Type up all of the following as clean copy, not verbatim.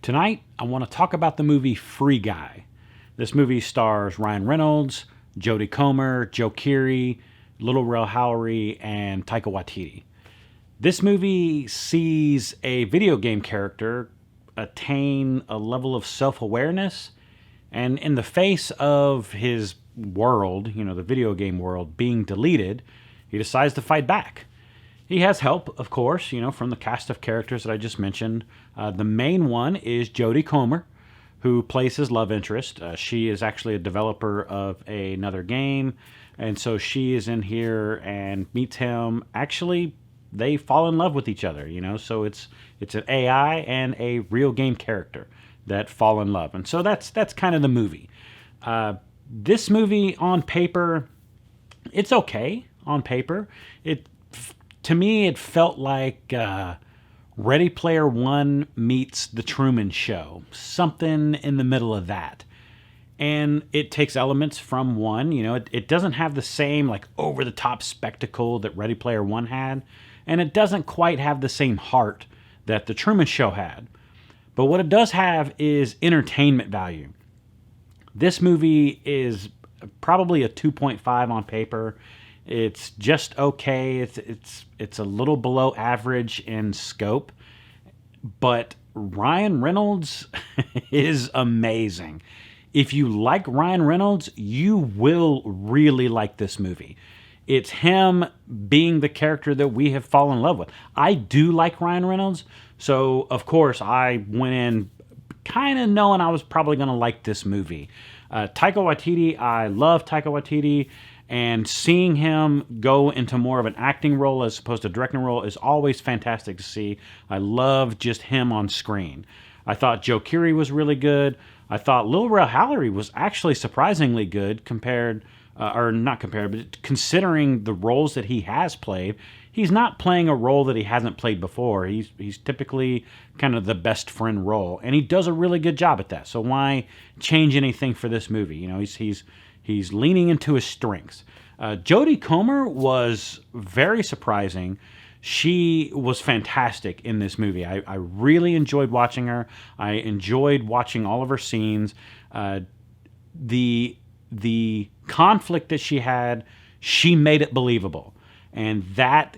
Tonight, I want to talk about the movie Free Guy. This movie stars Ryan Reynolds, Jodie Comer, Keery, Lil Rel Howery, and Taika Waititi. This movie sees a video game character attain a level of self-awareness, and in the face of his world, the video game world, being deleted, he decides to fight back. He has help, of course, from the cast of characters that I just mentioned. The main one is Jodie Comer, who plays his love interest. She is actually a developer of another game, and so she is in here and meets him. Actually, they fall in love with each other, so it's an AI and a real game character that fall in love. And so that's kind of the movie. This movie on paper, it's okay on paper. To me, it felt like Ready Player One meets The Truman Show. Something in the middle of that. And it takes elements from one. It doesn't have the same over-the-top spectacle that Ready Player One had. And it doesn't quite have the same heart that The Truman Show had. But what it does have is entertainment value. This movie is probably a 2.5 on paper. It's just okay. It's a little below average in scope, but Ryan Reynolds is amazing. If you like Ryan Reynolds, you will really like this movie. It's him being the character that we have fallen in love with. I do like Ryan Reynolds, so of course I went in kind of knowing I was probably going to like this movie. Taika Waititi, I love Taika Waititi. And seeing him go into more of an acting role as opposed to a directing role is always fantastic to see. I love just him on screen. I thought Keery was really good. I thought Lil Rel Howery was actually surprisingly good considering the roles that he has played. He's not playing a role that he hasn't played before. He's typically kind of the best friend role, and he does a really good job at that. So why change anything for this movie? He's leaning into his strengths. Jodie Comer was very surprising. She was fantastic in this movie. I really enjoyed watching her. I enjoyed watching all of her scenes. The conflict that she had, she made it believable. And that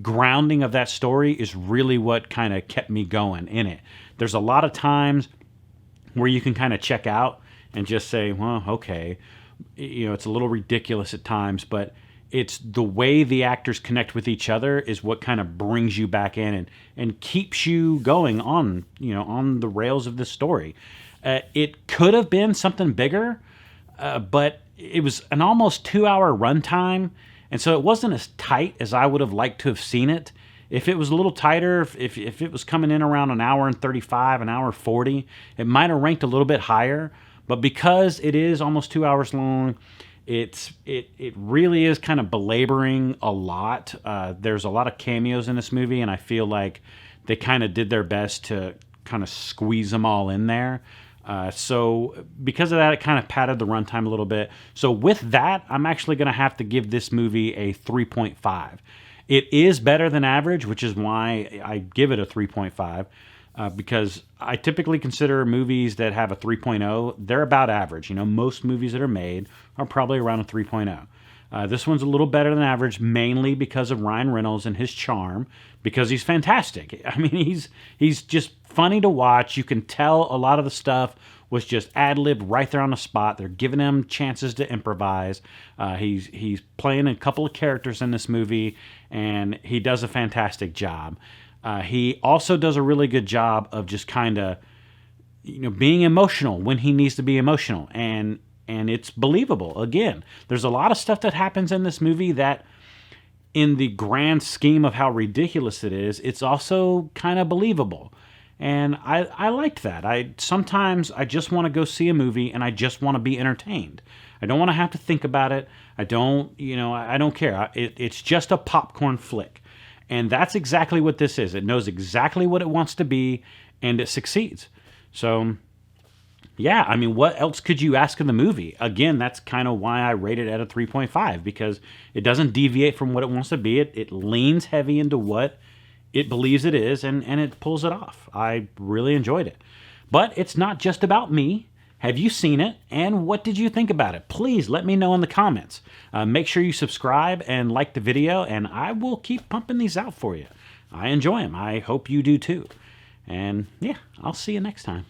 grounding of that story is really what kind of kept me going in it. There's a lot of times where you can kind of check out and just say, well, okay. It's a little ridiculous at times, but it's the way the actors connect with each other is what kind of brings you back in and keeps you going on the rails of this story. It could have been something bigger, but it was an almost 2-hour runtime, and so it wasn't as tight as I would have liked to have seen it. If it was a little tighter, if it was coming in around an hour and 35, an hour 40, it might have ranked a little bit higher. But because it is almost 2 hours long, it really is kind of belaboring a lot. There's a lot of cameos in this movie, and I feel like they kind of did their best to kind of squeeze them all in there. So because of that, it kind of padded the runtime a little bit. So with that, I'm actually going to have to give this movie a 3.5. It is better than average, which is why I give it a 3.5. Because I typically consider movies that have a 3.0, they're about average. Most movies that are made are probably around a 3.0. This one's a little better than average, mainly because of Ryan Reynolds and his charm, because he's fantastic. I mean, he's just funny to watch. You can tell a lot of the stuff was just ad-lib right there on the spot. They're giving him chances to improvise. He's playing a couple of characters in this movie, and he does a fantastic job. He also does a really good job of just kind of, being emotional when he needs to be emotional, and it's believable. Again, there's a lot of stuff that happens in this movie that, in the grand scheme of how ridiculous it is, it's also kind of believable, and I liked that. Sometimes I just want to go see a movie and I just want to be entertained. I don't want to have to think about it. I don't care. It's just a popcorn flick. And that's exactly what this is. It knows exactly what it wants to be, and it succeeds. So, yeah, I mean, what else could you ask of the movie? Again, that's kind of why I rate it at a 3.5, because it doesn't deviate from what it wants to be. It leans heavy into what it believes it is, and it pulls it off. I really enjoyed it. But it's not just about me. Have you seen it? And what did you think about it? Please let me know in the comments. Make sure you subscribe and like the video, and I will keep pumping these out for you. I enjoy them. I hope you do too. And yeah, I'll see you next time.